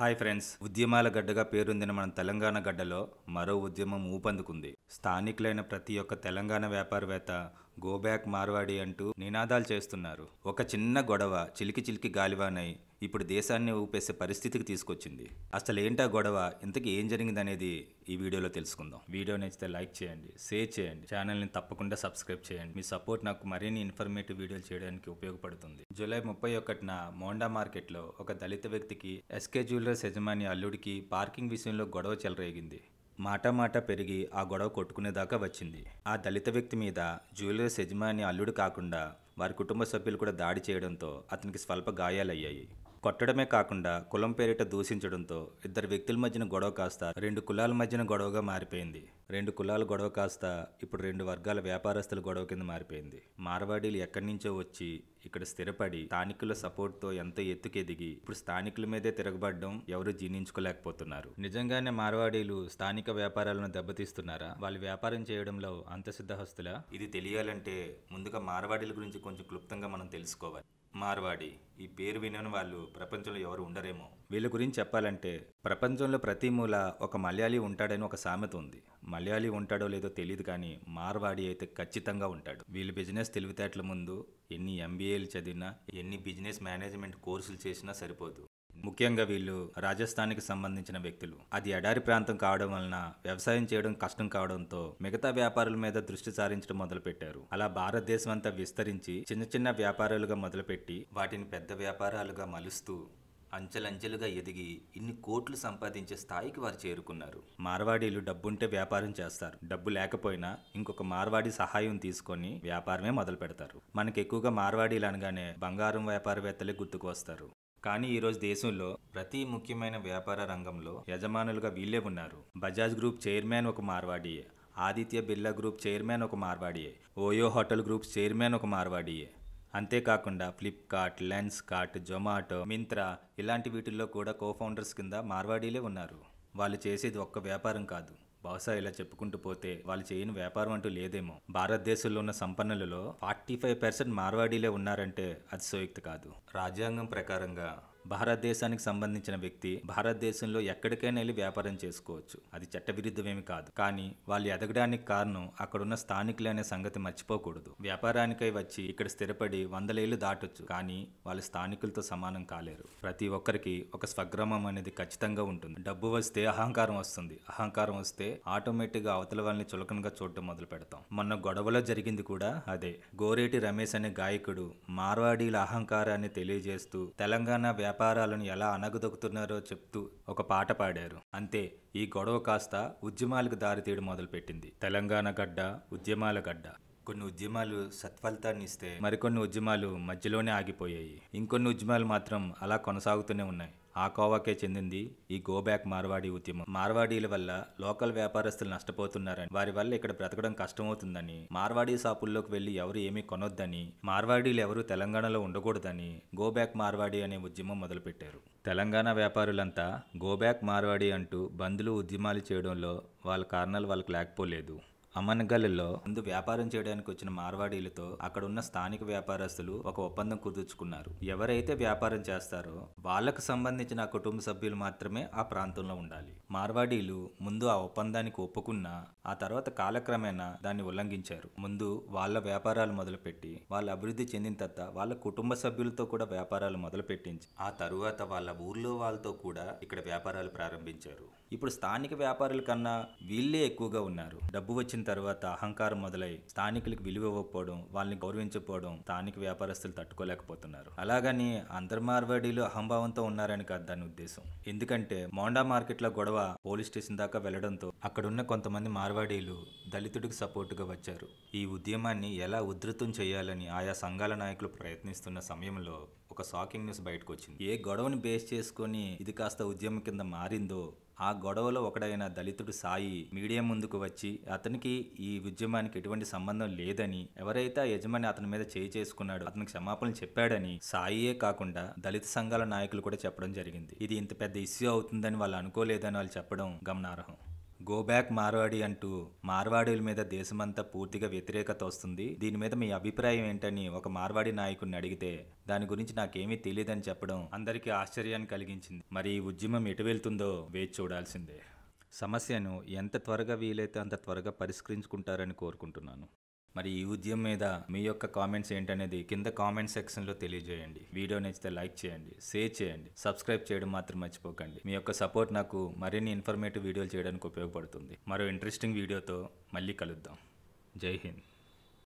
Hi friends, ఉద్యమాల గడ్డగా పేరొందిన మన తెలంగాణ గడ్డలో మరో ఉద్యమం ఊపందుకుంది. స్థానికులైన ప్రతి ఒక్క తెలంగాణ వ్యాపారవేత్త గో బ్యాక్ మార్వాడి అంటూ నినాదాలు చేస్తున్నారు. ఒక చిన్న గొడవ చిలికి చిలికి గాలివానై ఇప్పుడు దేశాన్ని ఊపేసే పరిస్థితికి తీసుకొచ్చింది. అసలు ఏంటా గొడవ, ఇంతకీ ఏం జరిగిందనేది ఈ వీడియోలో తెలుసుకుందాం. వీడియో నచ్చితే లైక్ చేయండి, షేర్ చేయండి, ఛానల్ని తప్పకుండా సబ్స్క్రైబ్ చేయండి. మీ సపోర్ట్ నాకు మరిన్ని ఇన్ఫర్మేటివ్ వీడియోలు చేయడానికి ఉపయోగపడుతుంది. జూలై 31న మోండా మార్కెట్లో ఒక దళిత వ్యక్తికి ఎస్కే జ్యువెలర్స్ యజమాని అల్లుడికి పార్కింగ్ విషయంలో గొడవ చెలరేగింది. మాట పెరిగి ఆ గొడవ కొట్టుకునేదాకా వచ్చింది. ఆ దళిత వ్యక్తి మీద జ్యువెలర్స్ యజమాని అల్లుడు కాకుండా వారి కుటుంబ సభ్యులు కూడా దాడి చేయడంతో అతనికి స్వల్ప గాయాలయ్యాయి. కొట్టడమే కాకుండా కులం పేరిట దూషించడంతో ఇద్దరు వ్యక్తుల మధ్యన గొడవ కాస్త రెండు కులాల మధ్యన గొడవగా మారిపోయింది. రెండు కులాల గొడవ కాస్త ఇప్పుడు రెండు వర్గాల వ్యాపారస్తుల గొడవ కింద మారిపోయింది. మార్వాడీలు ఎక్కడి నుంచో వచ్చి ఇక్కడ స్థిరపడి స్థానికుల సపోర్ట్తో ఎంతో ఎత్తుకెదిగి ఇప్పుడు స్థానికుల మీదే తిరగబడడం ఎవరు జీర్ణించుకోలేకపోతున్నారు. నిజంగానే మార్వాడీలు స్థానిక వ్యాపారాలను దెబ్బతీస్తున్నారా? వాళ్ళు వ్యాపారం చేయడంలో అంత సిద్ధహస్తులా? ఇది తెలియాలంటే ముందుగా మార్వాడీల గురించి కొంచెం క్లుప్తంగా మనం తెలుసుకోవాలి. మార్వాడి ఈ పేరు వినని వాళ్ళు ప్రపంచంలో ఎవరు ఉండరేమో. వీళ్ళ గురించి చెప్పాలంటే ప్రపంచంలో ప్రతి మూల ఒక మలయాళీ ఉంటాడని ఒక సామెత ఉంది. మలయాళీ ఉంటాడో లేదో తెలియదు, కానీ మార్వాడి అయితే ఖచ్చితంగా ఉంటాడు. వీళ్ళు బిజినెస్ తెలివితేటల ముందు ఎన్ని MBAలు చదివినా, ఎన్ని బిజినెస్ మేనేజ్మెంట్ కోర్సులు చేసినా సరిపోదు. ముఖ్యంగా వీళ్ళు రాజస్థాన్కి సంబంధించిన వ్యక్తులు. అది ఎడారి ప్రాంతం కావడం వలన వ్యవసాయం చేయడం కష్టం కావడంతో మిగతా వ్యాపారుల మీద దృష్టి సారించడం మొదలుపెట్టారు. అలా భారతదేశం అంతా విస్తరించి చిన్న చిన్న వ్యాపారాలుగా మొదలుపెట్టి వాటిని పెద్ద వ్యాపారాలుగా మలుస్తూ అంచెలంచెలుగా ఎదిగి ఇన్ని కోట్లు సంపాదించే స్థాయికి వారు చేరుకున్నారు. మార్వాడీలు డబ్బుంటే వ్యాపారం చేస్తారు, డబ్బు లేకపోయినా ఇంకొక మార్వాడి సహాయం తీసుకొని వ్యాపారమే మొదలు పెడతారు. మనకి ఎక్కువగా మార్వాడీలు అనగానే బంగారం వ్యాపారవేత్తలే గుర్తుకు వస్తారు. కానీ ఈరోజు దేశంలో ప్రతి ముఖ్యమైన వ్యాపార రంగంలో యజమానులుగా వీళ్ళే ఉన్నారు. బజాజ్ గ్రూప్ చైర్మన్ ఒక మార్వాడియే, ఆదిత్య బిర్లా గ్రూప్ చైర్మన్ ఒక మార్వాడియే, ఓయో హోటల్ గ్రూప్ చైర్మన్ ఒక మార్వాడియే. అంతేకాకుండా Flipkart, lens cart, Zomato, Myntra ఇలాంటి వీటిల్లో కూడా కోఫౌండర్స్ కింద మార్వాడీలే ఉన్నారు. వాళ్ళు చేసేది ఒక్క వ్యాపారం కాదు. బహుశా ఇలా చెప్పుకుంటూ పోతే వాళ్ళు చేయని వ్యాపారం అంటూ లేదేమో. భారతదేశంలో ఉన్న సంపన్నులలో 45% మార్వాడీలే ఉన్నారంటే అది సోయుక్తి కాదు. రాజ్యాంగం ప్రకారంగా భారతదేశానికి సంబంధించిన వ్యక్తి భారతదేశంలో ఎక్కడికైనా వెళ్ళి వ్యాపారం చేసుకోవచ్చు. అది చట్టవిరుద్ధమేమి కాదు. కానీ వాళ్ళు ఎదగడానికి కారణం అక్కడున్న స్థానికులే అనే సంగతి మర్చిపోకూడదు. వ్యాపారానికై వచ్చి ఇక్కడ స్థిరపడి 100 ఏళ్లు దాటొచ్చు, కానీ వాళ్ళు స్థానికులతో సమానం కాలేరు. ప్రతి ఒక్కరికి ఒక స్వగ్రామం అనేది ఖచ్చితంగా ఉంటుంది. డబ్బు వస్తే అహంకారం వస్తుంది, అహంకారం వస్తే ఆటోమేటిక్గా అవతల వాళ్ళని చులకనగా చూడటం మొదలు పెడతాం. మొన్న గొడవలో జరిగింది కూడా అదే. గోరేటి రమేష్ అనే గాయకుడు మార్వాడీల అహంకారాన్ని తెలియజేస్తూ తెలంగాణ వ్యాపారాలను ఎలా అనగదొక్కుతున్నారో చెప్తూ ఒక పాట పాడారు. అంతే, ఈ గొడవ కాస్త ఉద్యమాలకు దారితీయడం మొదలుపెట్టింది. తెలంగాణ గడ్డ ఉద్యమాల గడ్డ. కొన్ని ఉద్యమాలు సత్ఫలితాన్ని ఇస్తే మరికొన్ని ఉద్యమాలు మధ్యలోనే ఆగిపోయాయి. ఇంకొన్ని ఉద్యమాలు మాత్రం అలా కొనసాగుతూనే ఉన్నాయి. ఆ కోవాకే చెందింది ఈ గో బ్యాక్ మార్వాడి ఉద్యమం. మార్వాడీల వల్ల లోకల్ వ్యాపారస్తులు నష్టపోతున్నారని, వారి వల్ల ఇక్కడ బ్రతకడం కష్టమవుతుందని, మార్వాడీ షాపుల్లోకి వెళ్లి ఎవరు ఏమీ కొనొద్దని, మార్వాడీలు ఎవరు తెలంగాణలో ఉండకూడదని గో బ్యాక్ మార్వాడి అనే ఉద్యమం మొదలుపెట్టారు. తెలంగాణ వ్యాపారులంతా గో బ్యాక్ మార్వాడి అంటూ బంద్లు ఉద్యమాలు చేయడంలో వాళ్ళ కారణాలు వాళ్ళకి లేకపోలేదు. అమన్గల్లో ముందు వ్యాపారం చేయడానికి వచ్చిన మార్వాడీలతో అక్కడ ఉన్న స్థానిక వ్యాపారస్తులు ఒక ఒప్పందం కుదుర్చుకున్నారు. ఎవరైతే వ్యాపారం చేస్తారో వాళ్లకు సంబంధించిన ఆ కుటుంబ సభ్యులు మాత్రమే ఆ ప్రాంతంలో ఉండాలి. మార్వాడీలు ముందు ఆ ఒప్పందానికి ఒప్పుకున్నా ఆ తర్వాత కాలక్రమేణా దాన్ని ఉల్లంఘించారు. ముందు వాళ్ళ వ్యాపారాలు మొదలుపెట్టి వాళ్ళ అభివృద్ధి చెందిన తర్వాత వాళ్ళ కుటుంబ సభ్యులతో కూడా వ్యాపారాలు మొదలుపెట్టించి ఆ తరువాత వాళ్ళ ఊర్లో వాళ్ళతో కూడా ఇక్కడ వ్యాపారాలు ప్రారంభించారు. ఇప్పుడు స్థానిక వ్యాపారుల కన్నా వీళ్ళే ఎక్కువగా ఉన్నారు. డబ్బు వచ్చిన తర్వాత అహంకారం మొదలై స్థానికులకు విలువ ఇవ్వకపోవడం, వాళ్ళని గౌరవించకపోవడం స్థానిక వ్యాపారస్తులు తట్టుకోలేకపోతున్నారు. అలాగని అందరు మార్వాడీలు అహంభావంతో ఉన్నారని కాదు దాని ఉద్దేశం. ఎందుకంటే మోండా మార్కెట్లో గొడవ పోలీస్ స్టేషన్ దాకా వెళ్లడంతో అక్కడున్న కొంతమంది మార్వాడీలు దళితుడికి సపోర్టుగా వచ్చారు. ఈ ఉద్యమాన్ని ఎలా ఉధృతం చేయాలని ఆయా సంఘాల నాయకులు ప్రయత్నిస్తున్న సమయంలో ఒక షాకింగ్ న్యూస్ బయటకు వచ్చింది. ఏ గొడవని బేస్ చేసుకొని ఇది కాస్త ఉద్యమం కింద మారిందో ఆ గొడవలో ఒకడైన దళితుడు సాయి మీడియా ముందుకు వచ్చి అతనికి ఈ ఉద్యమానికి ఎటువంటి సంబంధం లేదని, ఎవరైతే ఆ యజమాని అతని మీద చేయి చేసుకున్నాడో అతనికి క్షమాపణలు చెప్పాడని సాయియే కాకుండా దళిత సంఘాల నాయకులు కూడా చెప్పడం జరిగింది. ఇది ఇంత పెద్ద ఇష్యూ అవుతుందని వాళ్ళు అనుకోలేదని వాళ్ళు చెప్పడం గమనార్హం. గో బ్యాక్ మార్వాడి అంటూ మార్వాడీల మీద దేశమంతా పూర్తిగా వ్యతిరేకత వస్తుంది. దీని మీద మీ అభిప్రాయం ఏంటని ఒక మార్వాడి నాయకుడిని అడిగితే దాని గురించి నాకేమీ తెలియదని చెప్పడం అందరికీ ఆశ్చర్యాన్ని కలిగించింది. మరి ఈ ఉద్యమం ఎటు వెళ్తుందో వేచి చూడాల్సిందే. సమస్యను ఎంత త్వరగా వీలైతే అంత త్వరగా పరిష్కరించుకుంటారని కోరుకుంటున్నాను. మరి ఈ ఉద్యమం మీద మీ యొక్క కామెంట్స్ ఏంటనేది కింద కామెంట్ సెక్షన్లో తెలియజేయండి. వీడియో నచ్చితే లైక్ చేయండి, షేర్ చేయండి, సబ్స్క్రైబ్ చేయడం మాత్రం మర్చిపోకండి. మీ యొక్క సపోర్ట్ నాకు మరిన్ని ఇన్ఫర్మేటివ్ వీడియోలు చేయడానికి ఉపయోగపడుతుంది. మరో ఇంట్రెస్టింగ్ వీడియోతో మళ్ళీ కలుద్దాం. జై హింద్.